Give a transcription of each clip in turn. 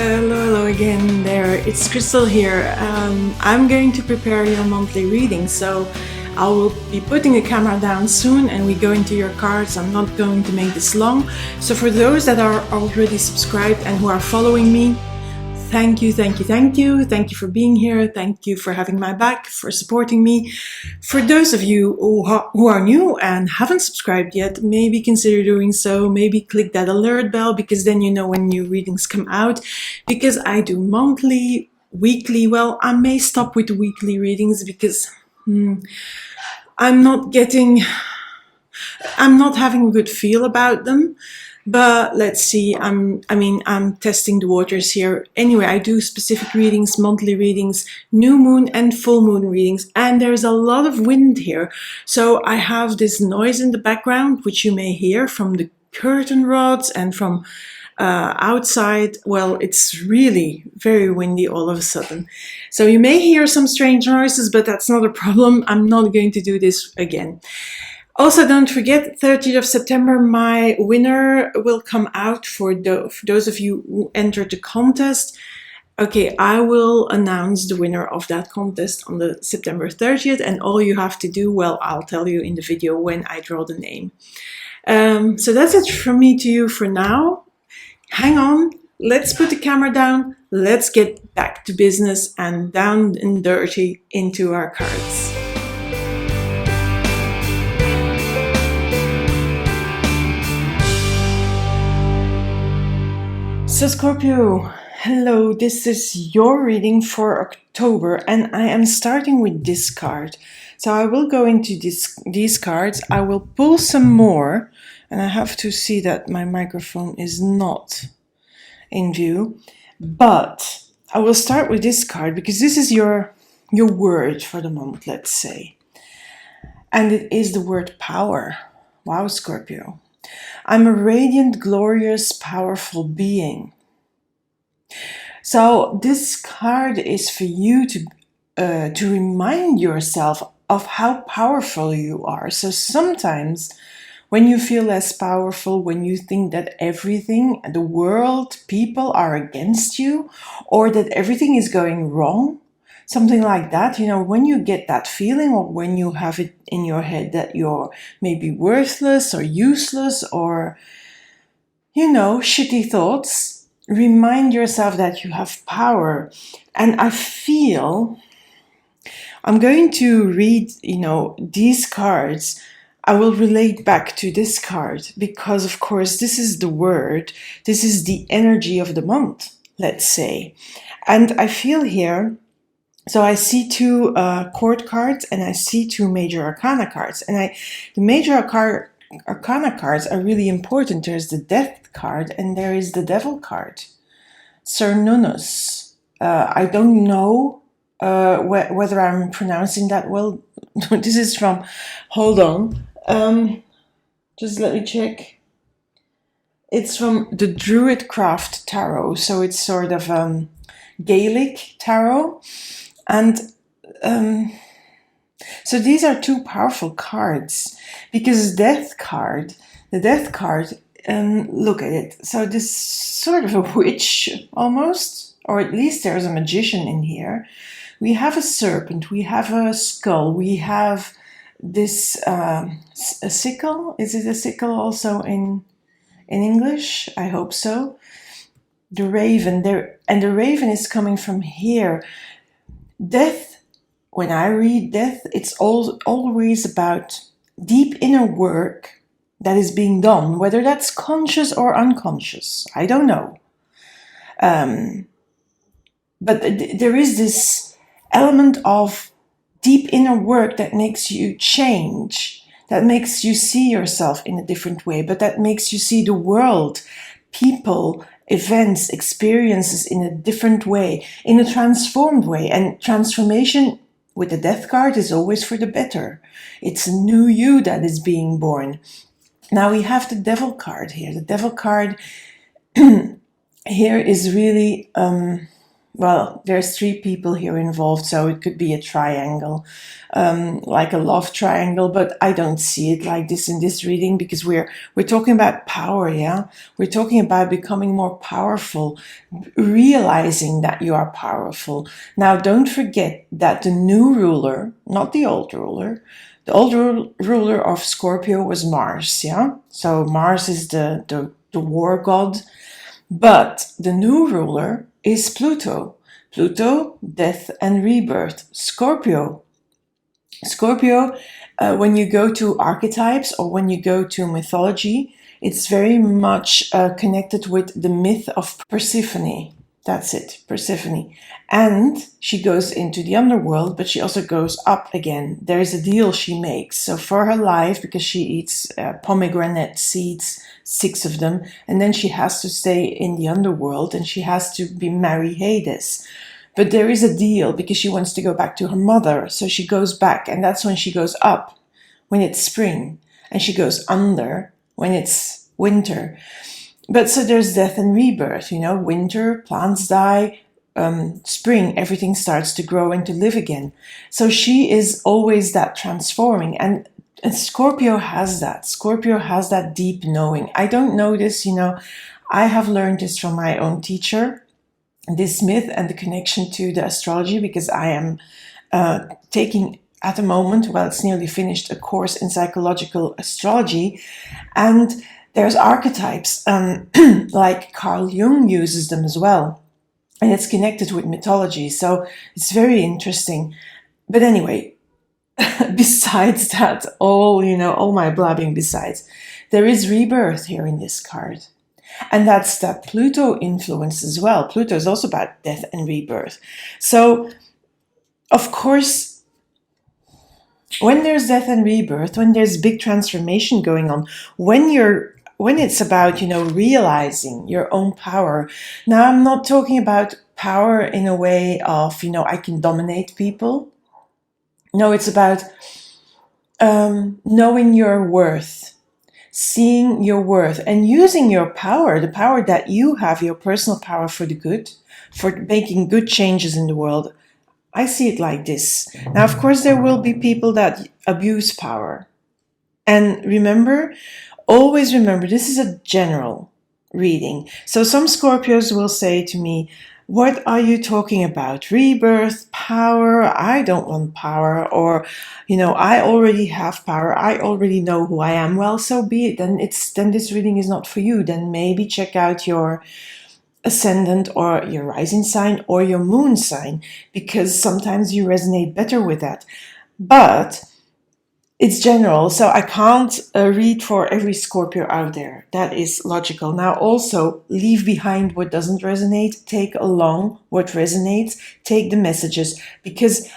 Hello again there, it's Crystal here. I'm going to prepare your monthly reading, so I will be putting the camera down soon and we go into your cards. I'm not going to make this long. So for those that are already subscribed and who are following me, thank you for being here. Thank you for having my back, for supporting me. For those of you who are new and haven't subscribed yet, maybe consider doing so. Maybe click that alert bell, because then you know when new readings come out. Because I do monthly, weekly. Well, I may stop with weekly readings because I'm not having a good feel about them. But let's see, I'm testing the waters here. Anyway, I do specific readings, monthly readings, new moon and full moon readings, and there's a lot of wind here. So I have this noise in the background, which you may hear from the curtain rods and from outside. Well, it's really very windy all of a sudden. So you may hear some strange noises, but that's not a problem. I'm not going to do this again. Also, don't forget, 30th of September, my winner will come out for those of you who entered the contest. Okay, I will announce the winner of that contest on the September 30th, and all you have to do, well, I'll tell you in the video when I draw the name. So that's it from me to you for now. Hang on, let's put the camera down, let's get back to business and down and dirty into our cards. So Scorpio, hello, this is your reading for October, and I am starting with this card. So I will go into these cards, I will pull some more, and I have to see that my microphone is not in view, but I will start with this card because this is your word for the month, let's say. And it is the word power. Wow, Scorpio. I'm a radiant, glorious, powerful being. So this card is for you to remind yourself of how powerful you are. So sometimes when you feel less powerful, when you think that everything, the world, people are against you, or that everything is going wrong, something like that, you know, when you get that feeling, or when you have it in your head that you're maybe worthless or useless or, you know, shitty thoughts, remind yourself that you have power. And I feel I'm going to read, you know, these cards. I will relate back to this card because, of course, this is the word, this is the energy of the month, let's say. And I feel here, so I see two court cards and I see two major arcana cards. And the major arcana cards are really important. There's the death card and there is the devil card. Cernunnos. I don't know whether I'm pronouncing that well. This is from, hold on, just let me check. It's from the Druid Craft Tarot, so it's sort of Gaelic tarot. And so these are two powerful cards because the death card, look at it. So this sort of a witch almost, or at least there's a magician in here. We have a serpent, we have a skull, we have this a sickle. Is it a sickle also in English? I hope so. The raven there, and the raven is coming from here. Death, when I read death, it's always about deep inner work that is being done, whether that's conscious or unconscious. I don't know. But there is this element of deep inner work that makes you change, that makes you see yourself in a different way, but that makes you see the world, people, events, experiences in a different way, in a transformed way. And transformation with the death card is always for the better. It's a new you that is being born. Now we have the devil card here. The devil card here is really well, there's three people here involved, so it could be a triangle, like a love triangle, but I don't see it like this in this reading because we're talking about power, yeah? We're talking about becoming more powerful, realizing that you are powerful. Now, don't forget that the new ruler, not the old ruler, the old ruler of Scorpio was Mars, yeah? So Mars is the war god, but the new ruler is Pluto. Pluto, death and rebirth. Scorpio. Scorpio, when you go to archetypes or when you go to mythology, it's very much connected with the myth of Persephone. That's it, Persephone. And she goes into the underworld, but she also goes up again. There's a deal she makes. So for her life, because she eats pomegranate seeds, 6 of them, and then she has to stay in the underworld and she has to be marry Hades. But there is a deal because she wants to go back to her mother. So she goes back, and that's when she goes up, when it's spring, and she goes under when it's winter. But so there's death and rebirth, winter, plants die, spring, everything starts to grow and to live again. So she is always that transforming. And Scorpio has that. Scorpio has that deep knowing. I don't know this, I have learned this from my own teacher, this myth and the connection to the astrology, because I am taking at the moment, well, it's nearly finished, a course in psychological astrology. And there's archetypes, like Carl Jung uses them as well. And it's connected with mythology. So it's very interesting. But anyway, besides that, all my blabbing besides, there is rebirth here in this card. And that's that Pluto influence as well. Pluto is also about death and rebirth. So, of course, when there's death and rebirth, when there's big transformation going on, when it's about, realizing your own power. Now, I'm not talking about power in a way of, I can dominate people. No, it's about knowing your worth, seeing your worth, and using your power, the power that you have, your personal power for the good, for making good changes in the world. I see it like this. Now, of course, there will be people that abuse power. And always remember, this is a general reading. So some Scorpios will say to me, what are you talking about? Rebirth, power? I don't want power. Or, I already have power. I already know who I am. Well, so be it. Then this reading is not for you. Then maybe check out your ascendant or your rising sign or your moon sign, because sometimes you resonate better with that. But it's general, so I can't read for every Scorpio out there. That is logical. Now also, leave behind what doesn't resonate, take along what resonates, take the messages, because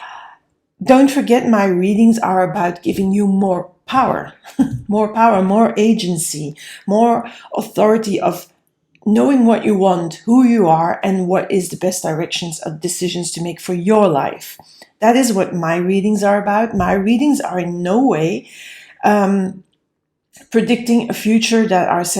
don't forget, my readings are about giving you more power, more agency, more authority of knowing what you want, who you are, and what is the best directions of decisions to make for your life. That is what my readings are about. My readings are in no way predicting a future that is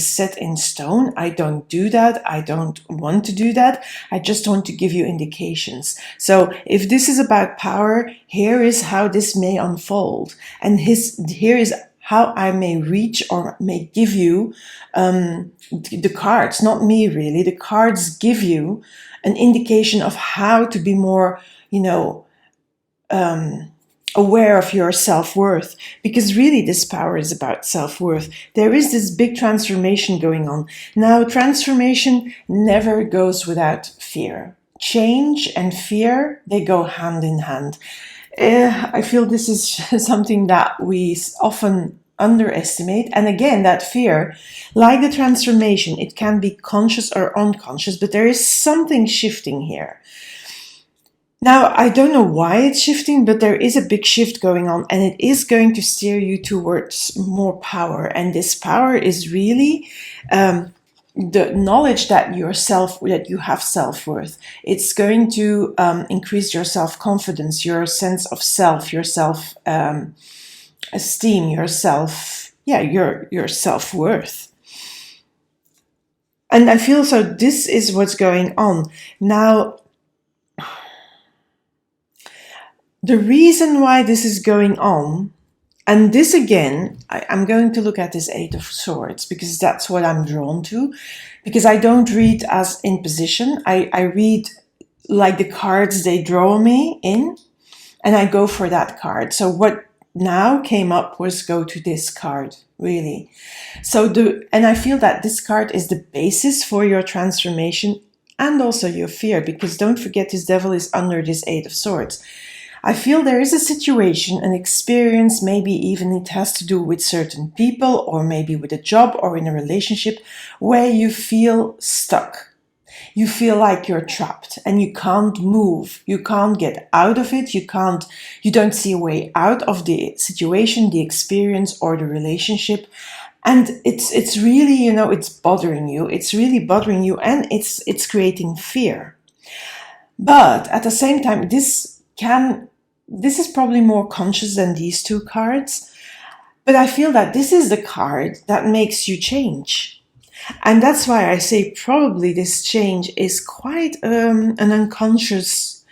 set in stone. I don't do that. I don't want to do that. I just want to give you indications. So if this is about power, here is how this may unfold. And here is how I may reach or may give you the cards, not me really. The cards give you an indication of how to be more, aware of your self-worth, because really this power is about self-worth. There is this big transformation going on. Now, transformation never goes without fear. Change and fear, they go hand in hand. I feel this is something that we often underestimate. And again, that fear, like the transformation, it can be conscious or unconscious, but there is something shifting here. Now, I don't know why it's shifting, but there is a big shift going on, and it is going to steer you towards more power. And this power is really the knowledge that you have self-worth. It's going to increase your self-confidence, your sense of self, your self-esteem, your self-worth. And I feel so this is what's going on. Now, the reason why this is going on, and this again, I'm going to look at this Eight of Swords because that's what I'm drawn to. Because I don't read as in position. I read like the cards they draw me in, and I go for that card. So what now came up was go to this card, really. And I feel that this card is the basis for your transformation and also your fear, because don't forget this devil is under this Eight of Swords. I feel there is a situation, an experience, maybe even it has to do with certain people or maybe with a job or in a relationship where you feel stuck. You feel like you're trapped and you can't move. You can't get out of it. You don't see a way out of the situation, the experience or the relationship. And it's really, it's bothering you. It's really bothering you and it's creating fear. But at the same time, this is probably more conscious than these two cards, but I feel that this is the card that makes you change. And that's why I say probably this change is quite an unconscious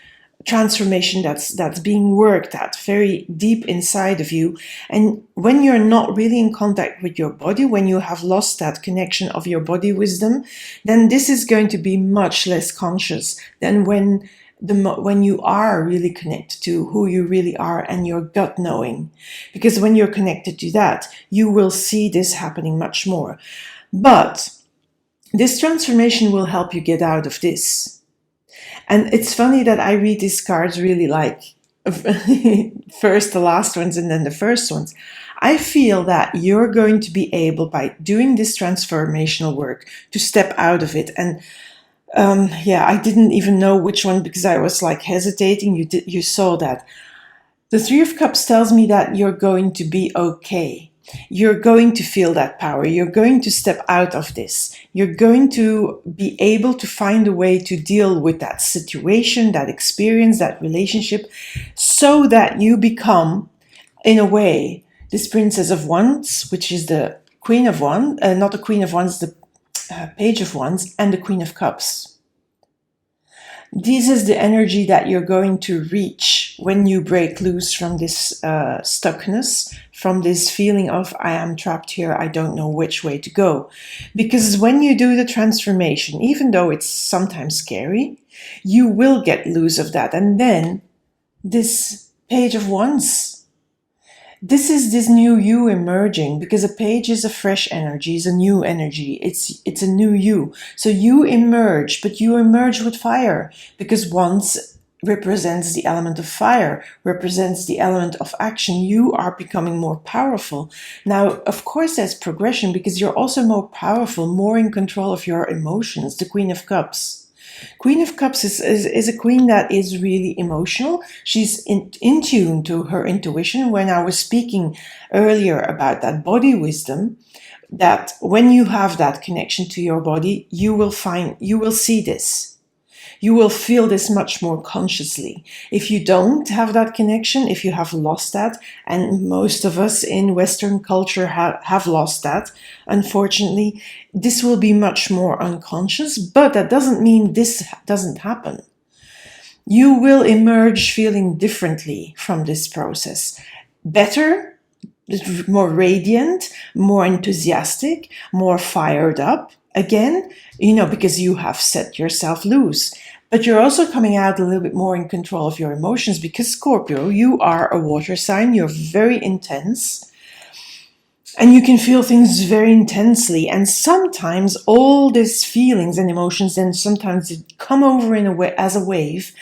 transformation that's being worked at very deep inside of you. And when you're not really in contact with your body, when you have lost that connection of your body wisdom, then this is going to be much less conscious than when you are really connected to who you really are and your gut knowing. Because when you're connected to that, you will see this happening much more. But this transformation will help you get out of this. And it's funny that I read these cards really like first the last ones and then the first ones. I feel that you're going to be able, by doing this transformational work, to step out of it. And I didn't even know which one because I was like hesitating. You saw that. The Three of Cups tells me that you're going to be okay. You're going to feel that power. You're going to step out of this. You're going to be able to find a way to deal with that situation, that experience, that relationship, so that you become, in a way, this Princess of Wands, which is the Queen of Wands, not the Queen of Wands, the Page of Wands, and the Queen of Cups. This is the energy that you're going to reach when you break loose from this stuckness, from this feeling of, I am trapped here, I don't know which way to go. Because when you do the transformation, even though it's sometimes scary, you will get loose of that. And then this Page of Wands, this is this new you emerging, because a page is a fresh energy, is a new energy. It's a new you. So you emerge, but you emerge with fire, because Wands represents the element of fire, represents the element of action. You are becoming more powerful. Now, of course, there's progression, because you're also more powerful, more in control of your emotions. The Queen of Cups. Queen of Cups is a queen that is really emotional. She's in tune to her intuition. When I was speaking earlier about that body wisdom, that when you have that connection to your body, you will see this. You will feel this much more consciously. If you don't have that connection, if you have lost that, and most of us in Western culture have lost that, unfortunately, this will be much more unconscious, but that doesn't mean this doesn't happen. You will emerge feeling differently from this process. Better, more radiant, more enthusiastic, more fired up. Again, because you have set yourself loose. But you're also coming out a little bit more in control of your emotions, because Scorpio, you are a water sign. You're very intense. And you can feel things very intensely. And sometimes all these feelings and emotions, then sometimes they come over in a way as a wave.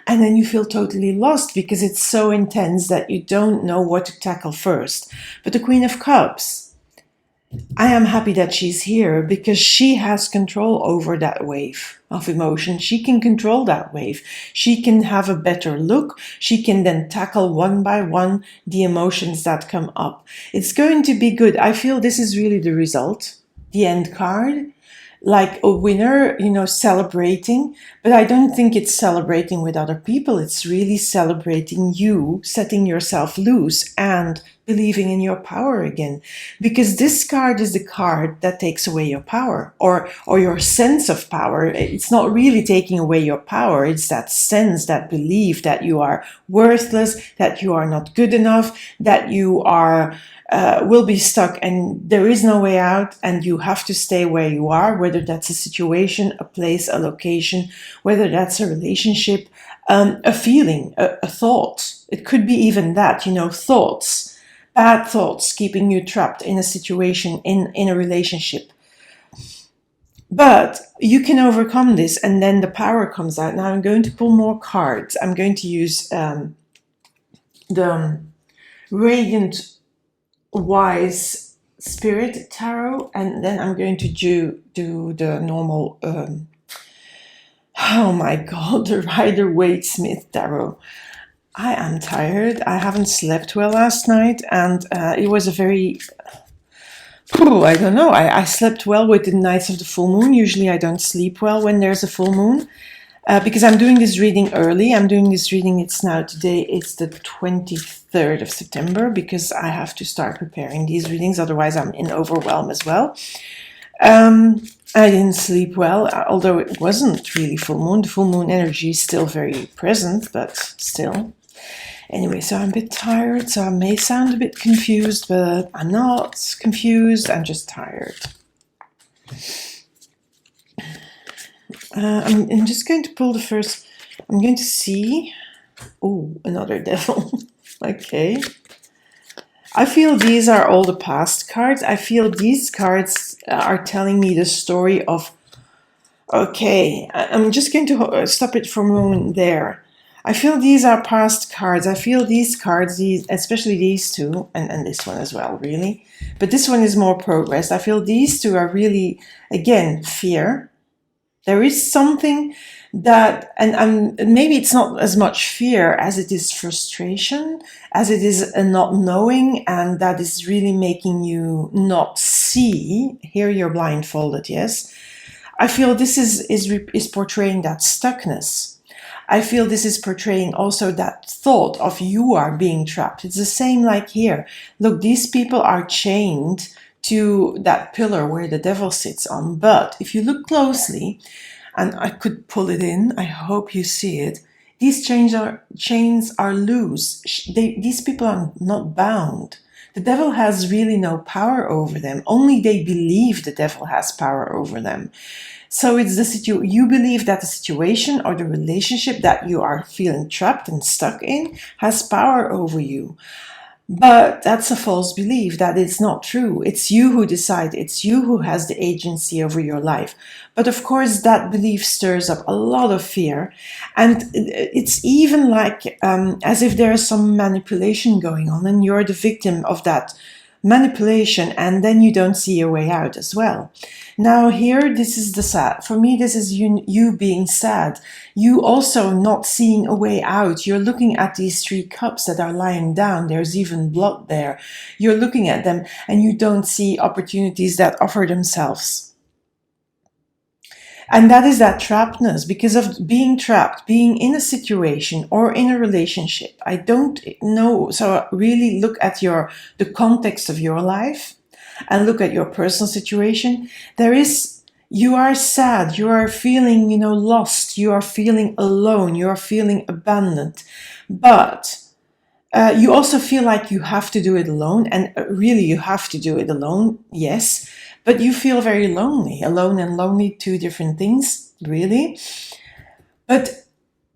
And then you feel totally lost because it's so intense that you don't know what to tackle first. But the Queen of Cups, I am happy that she's here, because she has control over that wave of emotion. She can control that wave. She can have a better look. She can then tackle one by one the emotions that come up. It's going to be good. I feel this is really the result, the end card. like a winner, celebrating. But I don't think it's celebrating with other people. It's really celebrating you, setting yourself loose and believing in your power again. Because this card is the card that takes away your power, or your sense of power. It's not really taking away your power. It's that sense, that belief that you are worthless, that you are not good enough, that you are will be stuck and there is no way out, and you have to stay where you are, whether that's a situation, a place, a location, whether that's a relationship, a feeling, a thought. It could be even that, thoughts, bad thoughts keeping you trapped in a situation, in a relationship. But you can overcome this, and then the power comes out. Now I'm going to pull more cards. I'm going to use the Radiant Wise Spirit Tarot, and then I'm going to do the normal oh my god, the Rider-Waite-Smith Tarot. I am tired. I haven't slept well last night, and it was a very I don't know. I slept well with the nights of the full moon. Usually I don't sleep well when there's a full moon. Because I'm doing this reading early. I'm doing this reading, today, it's the 23rd of September, because I have to start preparing these readings, otherwise I'm in overwhelm as well. I didn't sleep well, although it wasn't really full moon. The full moon energy is still very present, but still. Anyway, so I'm a bit tired, so I may sound a bit confused, but I'm not confused, I'm just tired. I'm just going to pull the first. I'm going to see. Oh, another devil. Okay. I feel these are all the past cards. I feel these cards are telling me the story of. Okay, I'm just going to stop it for a moment there. I feel these are past cards. I feel these cards, especially these two, and this one as well, really. But this one is more progress. I feel these two are really, again, fear. There is something that, and maybe it's not as much fear as it is frustration, as it is a not knowing, and that is really making you not see. Here you're blindfolded, yes. I feel this is portraying that stuckness. I feel this is portraying also that thought of you are being trapped. It's the same like here. Look, these people are chained to that pillar where the devil sits on. But if you look closely, and I could pull it in, I hope you see it, these chains are loose. These people are not bound. The devil has really no power over them. Only they believe the devil has power over them. So it's you believe that the situation or the relationship that you are feeling trapped and stuck in has power over you. But that's a false belief. That is not true. It's you who decide. It's you who has the agency over your life. But of course, that belief stirs up a lot of fear. And it's even like as if there is some manipulation going on and you're the victim of that manipulation, and then you don't see a way out as well. Now here, this is the sad. For me, this is you being sad. You also not seeing a way out. You're looking at these 3 cups that are lying down. There's even blood there. You're looking at them and you don't see opportunities that offer themselves. And that is that trappedness, because of being trapped, being in a situation or in a relationship. I don't know. So really look at the context of your life and look at your personal situation. You are sad, you are feeling, lost, you are feeling alone, you are feeling abandoned. But you also feel like you have to do it alone, and really you have to do it alone, yes. But you feel very lonely. Alone and lonely, 2 different things, really. But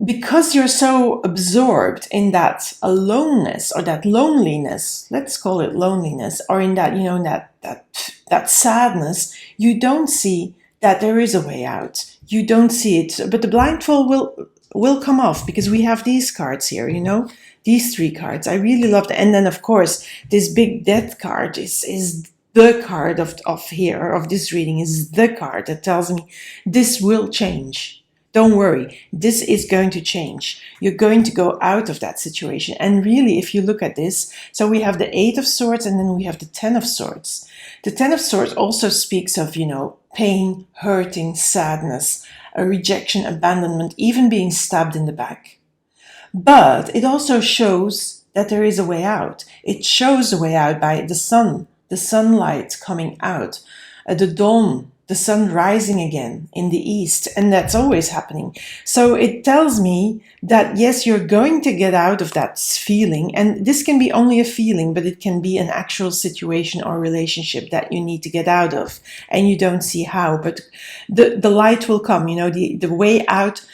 because you're so absorbed in that aloneness or that loneliness, let's call it loneliness, or in that, that sadness, you don't see that there is a way out. You don't see it. But the blindfold will come off, because we have these cards here, these 3 cards. I really love them. And then, of course, this big death card is the card of this reading, is the card that tells me this will change. Don't worry, this is going to change. You're going to go out of that situation. And really, if you look at this, so we have the 8 of Swords and then we have the 10 of Swords. The 10 of Swords also speaks of, pain, hurting, sadness, a rejection, abandonment, even being stabbed in the back. But it also shows that there is a way out. It shows a way out by the sun, the sunlight coming out, the dawn, the sun rising again in the east, and that's always happening. So it tells me that yes, you're going to get out of that feeling, and this can be only a feeling, but it can be an actual situation or relationship that you need to get out of, and you don't see how, but the light will come, the way out.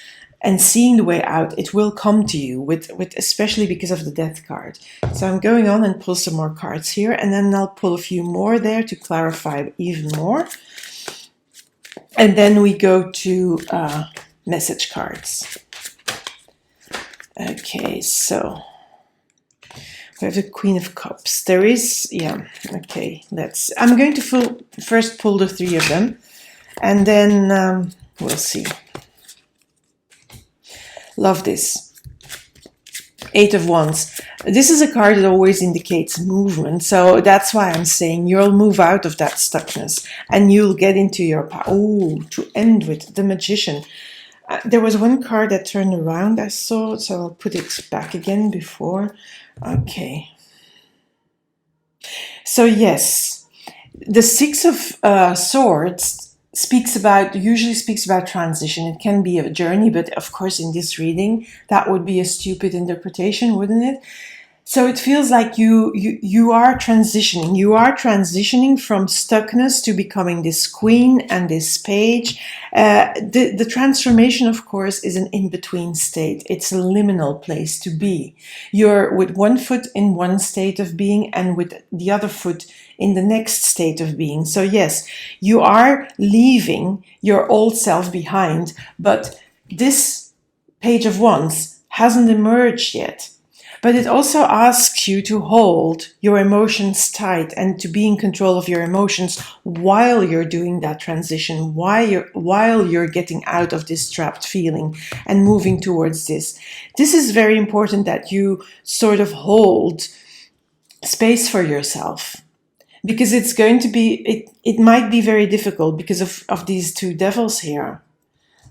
And seeing the way out, it will come to you, with especially because of the Death card. So I'm going on and pull some more cards here, and then I'll pull a few more there to clarify even more. And then we go to message cards. Okay, so we have the Queen of Cups. There is, okay, I'm going to first pull the three of them, and then we'll see. Love this. Eight of Wands. This is a card that always indicates movement. So that's why I'm saying you'll move out of that stuckness and you'll get into your power. Oh, to end with the Magician. There was one card that turned around I saw, so I'll put it back again before. Okay. So yes, the Six of Swords usually speaks about transition. It can be a journey, but of course in this reading, that would be a stupid interpretation, wouldn't it? So it feels like you are transitioning. You are transitioning from stuckness to becoming this queen and this page. The transformation, of course, is an in-between state. It's a liminal place to be. You're with one foot in one state of being and with the other foot in the next state of being. So yes, you are leaving your old self behind, but this Page of Wands hasn't emerged yet. But it also asks you to hold your emotions tight and to be in control of your emotions while you're doing that transition, while you're getting out of this trapped feeling and moving towards this. This is very important that you sort of hold space for yourself, because it's going to be, it might be very difficult because of these two devils here.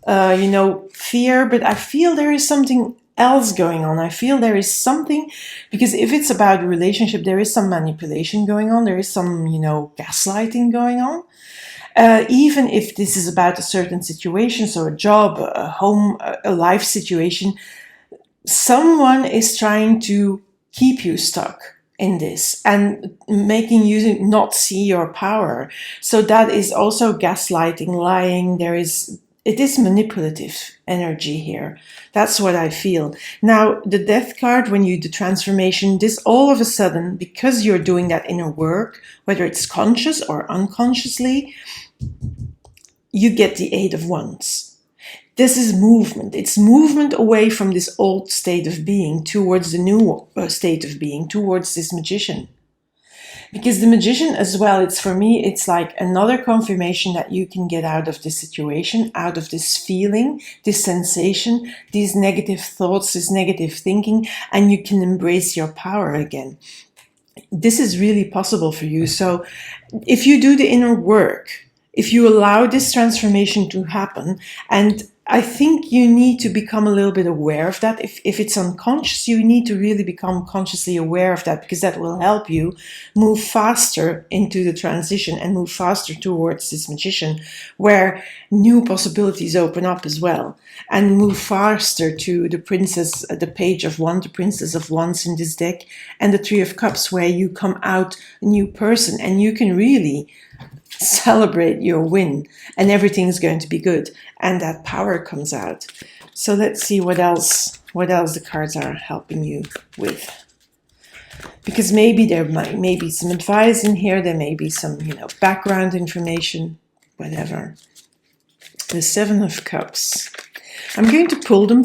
Fear, but I feel there is something else going on. I feel there is something, because if it's about a relationship, there is some manipulation going on. There is some, gaslighting going on. Even if this is about a certain situation, so a job, a home, a life situation, someone is trying to keep you stuck in this and making you not see your power. So that is also gaslighting, lying. It is manipulative energy here. That's what I feel. Now, the Death card, when you do transformation, this all of a sudden, because you're doing that inner work, whether it's conscious or unconsciously, you get the Eight of Wands. This is movement. It's movement away from this old state of being towards the new state of being, towards this Magician. Because the Magician as well, for me, it's like another confirmation that you can get out of this situation, out of this feeling, this sensation, these negative thoughts, this negative thinking, and you can embrace your power again. This is really possible for you. So if you do the inner work, if you allow this transformation to happen, and I think you need to become a little bit aware of that. If it's unconscious, you need to really become consciously aware of that, because that will help you move faster into the transition and move faster towards this Magician, where new possibilities open up as well, and move faster to the Princess, the Page of Wands, the Princess of Wands in this deck, and the Three of Cups, where you come out a new person and you can really celebrate your win and everything's going to be good, and that power comes out. So let's see what else the cards are helping you with, because maybe there may be some advice in here, there may be some background information, whatever. The Seven of Cups. I'm going to pull them.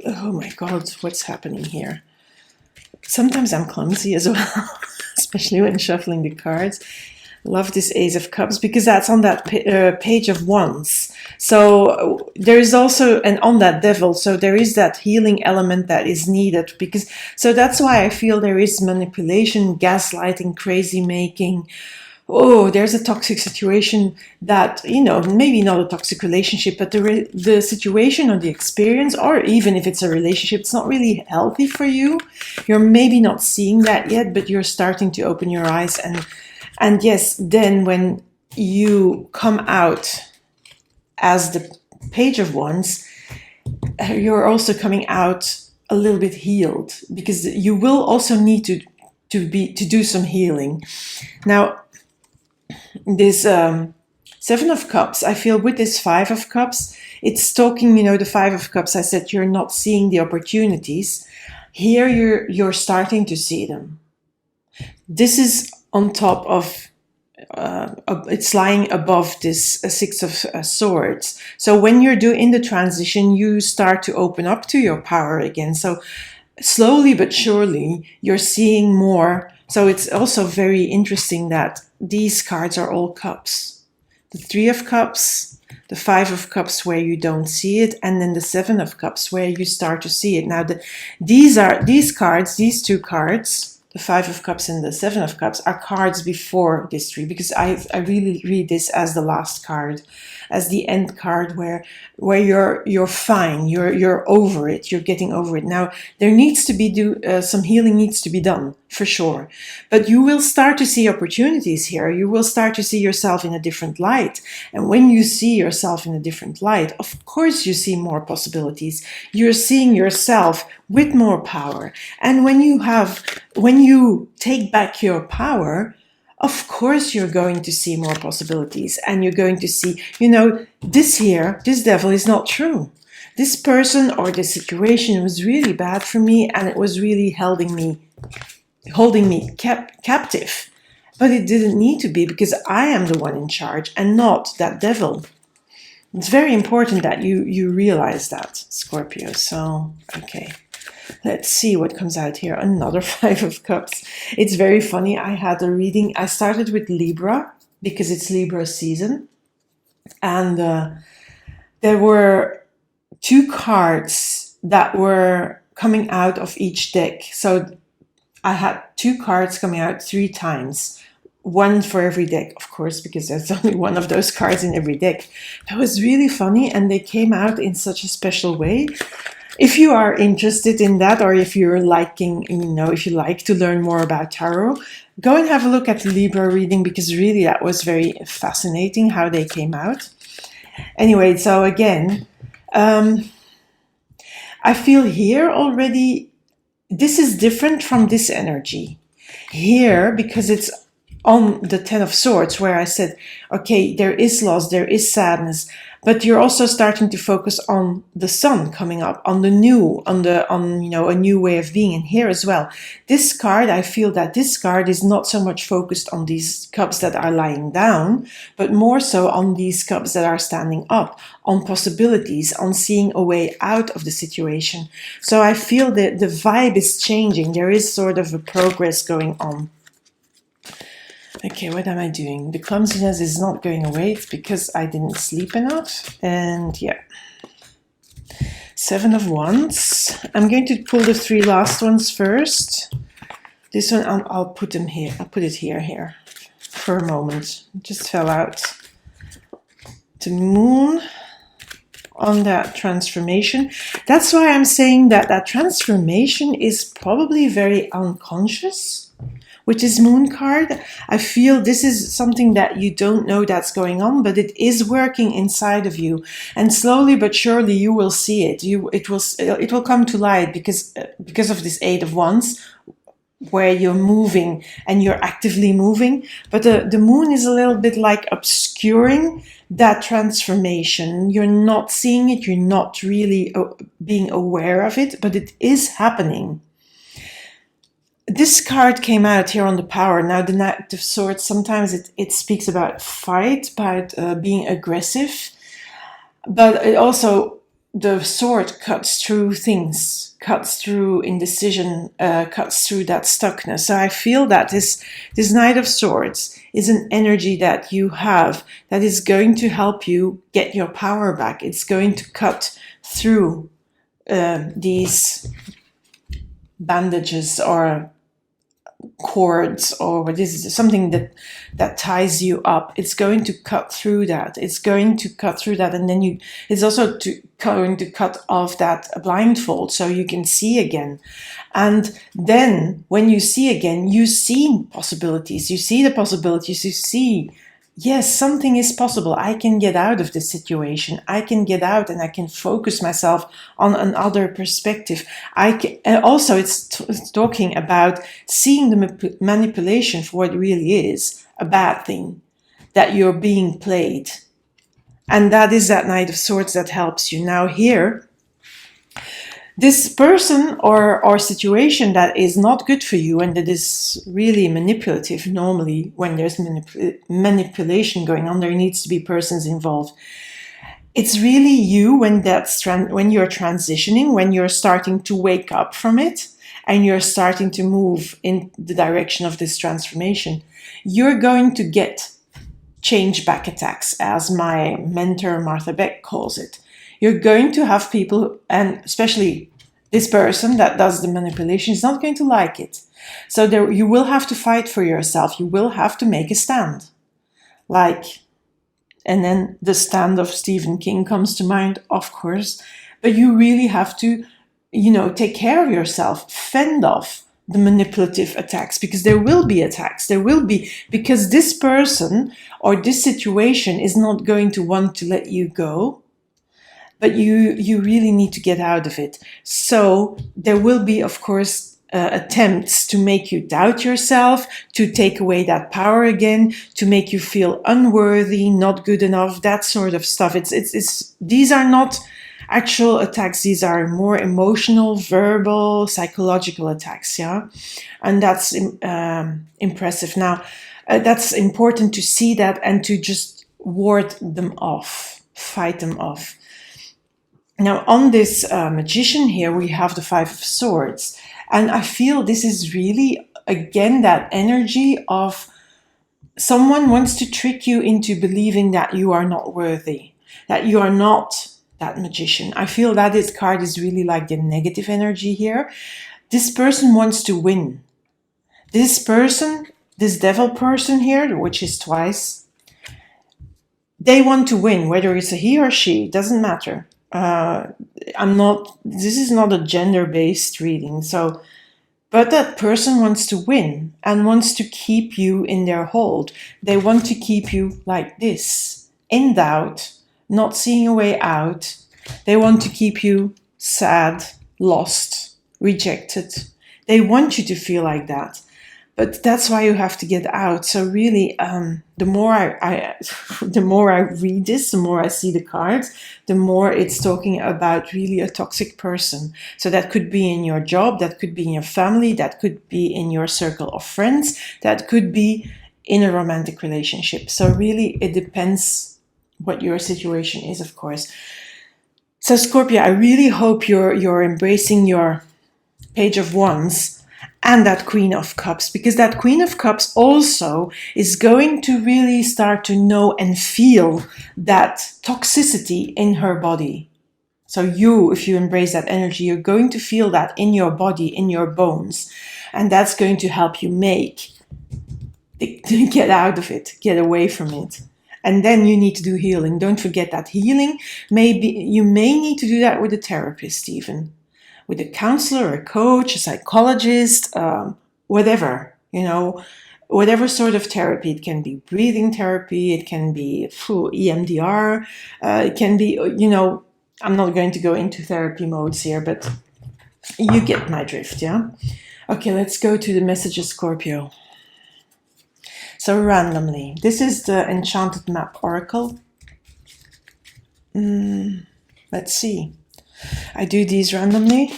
Oh my god, what's happening here? Sometimes I'm clumsy as well, especially when shuffling the cards. Love this Ace of Cups, because that's on that Page of Wands. So there is also, and on that Devil, so there is that healing element that is needed, so that's why I feel there is manipulation, gaslighting, crazy making, oh, there's a toxic situation that, maybe not a toxic relationship, but the situation or the experience, or even if it's a relationship, it's not really healthy for you. You're maybe not seeing that yet, but you're starting to open your eyes. And yes, then when you come out as the Page of Wands, you're also coming out a little bit healed, because you will also need to do some healing. Now, this Seven of Cups, I feel with this Five of Cups, it's talking, the Five of Cups, I said you're not seeing the opportunities. Here you're starting to see them. This is on top of, it's lying above this Six of Swords. So when you're in the transition, you start to open up to your power again. So slowly but surely, you're seeing more. So it's also very interesting that these cards are all cups. The Three of Cups, the Five of Cups where you don't see it, and then the Seven of Cups where you start to see it. Now, these two cards, the Five of Cups and the Seven of Cups, are cards before this tree, because I really read this as the last card, as the end card, where you're fine, you're over it, you're getting over it. Now, there needs to be some healing needs to be done, for sure, but you will start to see opportunities here. You will start to see yourself in a different light, and when you see yourself in a different light, of course you see more possibilities. You're seeing yourself with more power, and when you take back your power, of course you're going to see more possibilities, and you're going to see, this devil is not true. This person or this situation was really bad for me, and it was really holding me captive. But it didn't need to be, because I am the one in charge and not that devil. It's very important that you realize that, Scorpio. So, okay. Let's see what comes out here. Another Five of Cups. It's very funny. I had a reading. I started with Libra because it's Libra season. And there were two cards that were coming out of each deck. So I had two cards coming out 3 times. One for every deck, of course, because there's only one of those cards in every deck. That was really funny, and they came out in such a special way. If you are interested in that, or if you're liking, if you like to learn more about tarot, go and have a look at the Libra reading, because really that was very fascinating how they came out. Anyway, so again, I feel here already, this is different from this energy. Here, because it's on the Ten of Swords, where I said, okay, there is loss, there is sadness, but you're also starting to focus on the sun coming up, on the new, on a new way of being. And here as well, this card, I feel that this card is not so much focused on these cups that are lying down, but more so on these cups that are standing up, on possibilities, on seeing a way out of the situation. So I feel that the vibe is changing. There is sort of a progress going on. Okay, what am I doing? The clumsiness is not going away. It's because I didn't sleep enough. And yeah. Seven of Wands. I'm going to pull the 3 last ones first. This one, I'll put them here. I'll put it here for a moment. It just fell out. The Moon on that transformation. That's why I'm saying that transformation is probably very unconscious. With this Moon card, I feel this is something that you don't know that's going on, but it is working inside of you, and slowly but surely you will see it. It will come to light because of this Eight of Wands, where you're moving and you're actively moving. But the Moon is a little bit like obscuring that transformation. You're not seeing it. You're not really being aware of it, but it is happening. This card came out here on the Power. Now, the Knight of Swords, sometimes it speaks about fight, about being aggressive, but it also, the sword cuts through things, cuts through indecision, cuts through that stuckness. So I feel that this Knight of Swords is an energy that you have that is going to help you get your power back. It's going to cut through these bandages or cords, or what is something that ties you up. It's going to cut through that. It's going to cut through that, and then it's also going to cut off that blindfold so you can see again. And then when you see again, you see possibilities. You see the possibilities. You see, yes, something is possible. I can get out of this situation. I can get out, and I can focus myself on another perspective. Also, it's talking about seeing the manipulation for what it really is, a bad thing, that you're being played. And that is that Knight of Swords that helps you. Now here, this person or situation that is not good for you and that is really manipulative, normally when there's manipulation going on, there needs to be persons involved. It's really you when you're transitioning, when you're starting to wake up from it and you're starting to move in the direction of this transformation. You're going to get change back attacks, as my mentor Martha Beck calls it. You're going to have people, and especially this person that does the manipulation is not going to like it. So you will have to fight for yourself. You will have to make a stand. And then the stand of Stephen King comes to mind, of course. But you really have to, take care of yourself, fend off the manipulative attacks, because there will be attacks. There will be, because this person or this situation is not going to want to let you go. But you really need to get out of it. So there will be, of course, attempts to make you doubt yourself, to take away that power again, to make you feel unworthy, not good enough, that sort of stuff. These are not actual attacks. These are more emotional, verbal, psychological attacks. Yeah, and that's impressive. Now, that's important to see that and to just ward them off, fight them off. Now, on this magician here, we have the Five of Swords. And I feel this is really, again, that energy of someone wants to trick you into believing that you are not worthy, that you are not that magician. I feel that this card is really like the negative energy here. This person wants to win. This person, this devil person here, which is twice, they want to win, whether it's a he or she, doesn't matter. This is not a gender-based reading, but that person wants to win and wants to keep you in their hold. They want to keep you like this, in doubt, not seeing a way out. They want to keep you sad, lost, rejected. They want you to feel like that. But that's why you have to get out. So really, the more I read this, the more I see the cards, the more it's talking about really a toxic person. So that could be in your job, that could be in your family, that could be in your circle of friends, that could be in a romantic relationship. So really, it depends what your situation is, of course. So Scorpio, I really hope you're embracing your Page of Wands and that Queen of Cups, because that Queen of Cups also is going to really start to know and feel that toxicity in her body. So if you embrace that energy, you're going to feel that in your body, in your bones, and that's going to help you get out of it, get away from it. And then you need to do healing. Don't forget that healing, you may need to do that with a therapist even. With a counselor, a coach, a psychologist, whatever, whatever sort of therapy. It can be breathing therapy, it can be EMDR, it can be, I'm not going to go into therapy modes here, but you get my drift, yeah? Okay, let's go to the messages, Scorpio. So randomly, this is the Enchanted Map Oracle. Let's see. I do these randomly,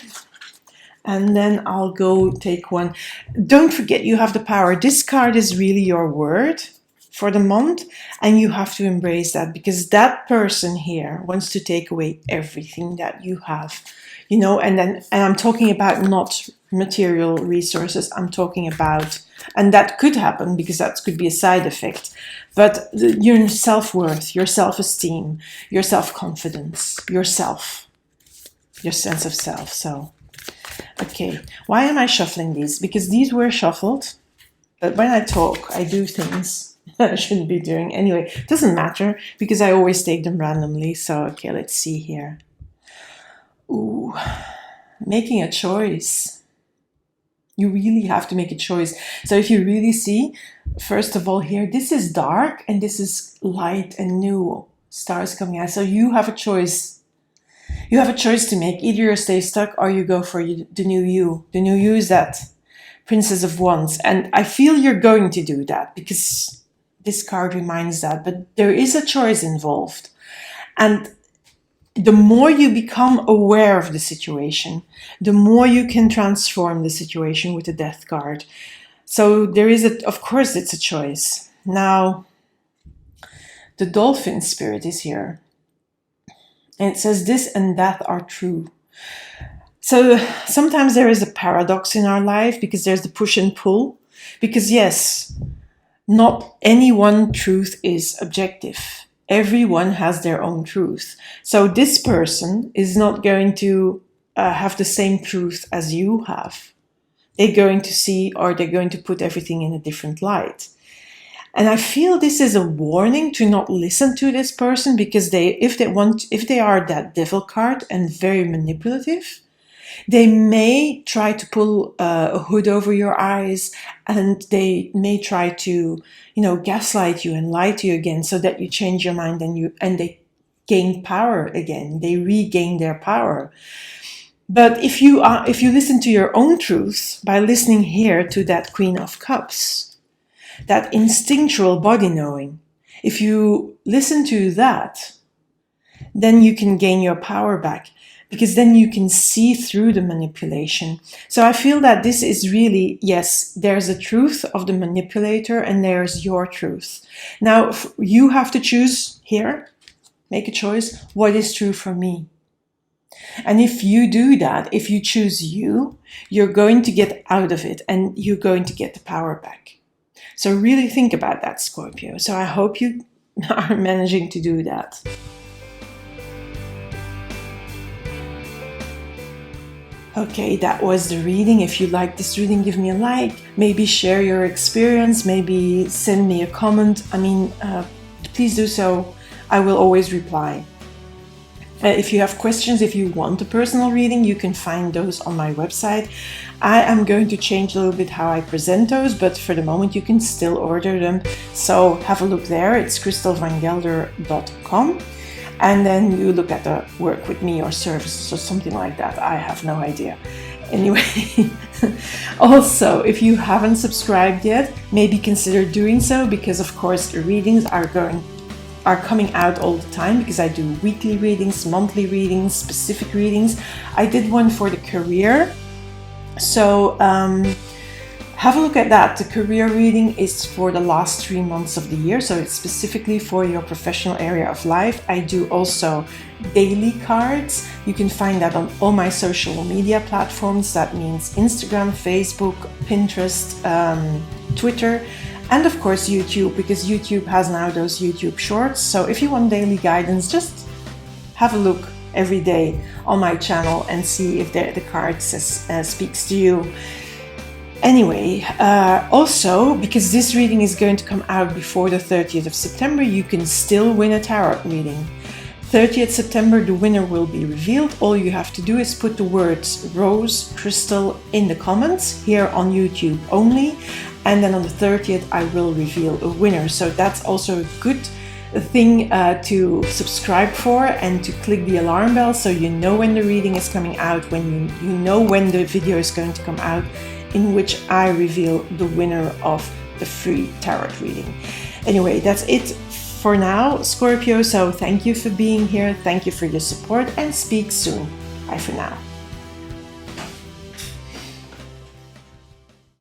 and then I'll go take one. Don't forget, you have the power. This card is really your word for the month, and you have to embrace that, because that person here wants to take away everything that you have, and I'm talking about not material resources. I'm talking about, and that could happen because that could be a side effect, but your self-worth, your self-esteem, your self-confidence, your sense of self. So, okay, why am I shuffling these? Because these were shuffled But when I talk, I do things I shouldn't be doing. Anyway, it doesn't matter because I always take them randomly. So, okay, let's see here. Ooh, making a choice. You really have to make a choice. So if you really see, first of all here, this is dark and this is light and new stars coming out. So you have a choice. You have a choice to make. Either you stay stuck or you go for the new you. The new you is that Princess of Wands. And I feel you're going to do that because this card reminds that. But there is a choice involved. And the more you become aware of the situation, the more you can transform the situation with the Death card. So there is of course, it's a choice. Now, the dolphin spirit is here. And it says this and that are true. So sometimes there is a paradox in our life because there's the push and pull. Because yes, not any one truth is objective. Everyone has their own truth. So this person is not going to have the same truth as you have. They're going to see, or they're going to put everything in a different light. And I feel this is a warning to not listen to this person because if they are that devil card and very manipulative, they may try to pull a hood over your eyes, and they may try to, gaslight you and lie to you again so that you change your mind and they gain power again. They regain their power. But if you listen to your own truth by listening here to that Queen of Cups, that instinctual body knowing, if you listen to that, then you can gain your power back. Because then you can see through the manipulation. So I feel that this is really, yes, there's a truth of the manipulator and there's your truth. Now, you have to choose here, make a choice, what is true for me? And if you do that, if you choose you're going to get out of it and you're going to get the power back. So really think about that, Scorpio. So I hope you are managing to do that. Okay, that was the reading. If you like this reading, give me a like. Maybe share your experience. Maybe send me a comment. Please do so. I will always reply. If you have questions, if you want a personal reading, you can find those on my website. I am going to change a little bit how I present those, but for the moment you can still order them. So have a look there. It's crystalvangelder.com. And then you look at the work with me or services or something like that. I have no idea. Anyway, also, if you haven't subscribed yet, maybe consider doing so because, of course, readings are coming out all the time because I do weekly readings, monthly readings, specific readings. I did one for the career. So have a look at that. The career reading is for the last 3 months of the year, so it's specifically for your professional area of life. I do also daily cards. You can find that on all my social media platforms. That means Instagram, Facebook, Pinterest, Twitter, and of course YouTube, because YouTube has now those YouTube shorts. So if you want daily guidance, just have a look every day on my channel and see if the card speaks to you. Anyway, also, because this reading is going to come out before the 30th of September, you can still win a tarot reading. 30th September, the winner will be revealed. All you have to do is put the words Rose Crystal in the comments here on YouTube only. And then on the 30th, I will reveal a winner. So that's also a good thing to subscribe for and to click the alarm bell so you know when the reading is coming out, when you know when the video is going to come out, in which I reveal the winner of the free tarot reading. Anyway, that's it for now, Scorpio. So thank you for being here. Thank you for your support and speak soon. Bye for now.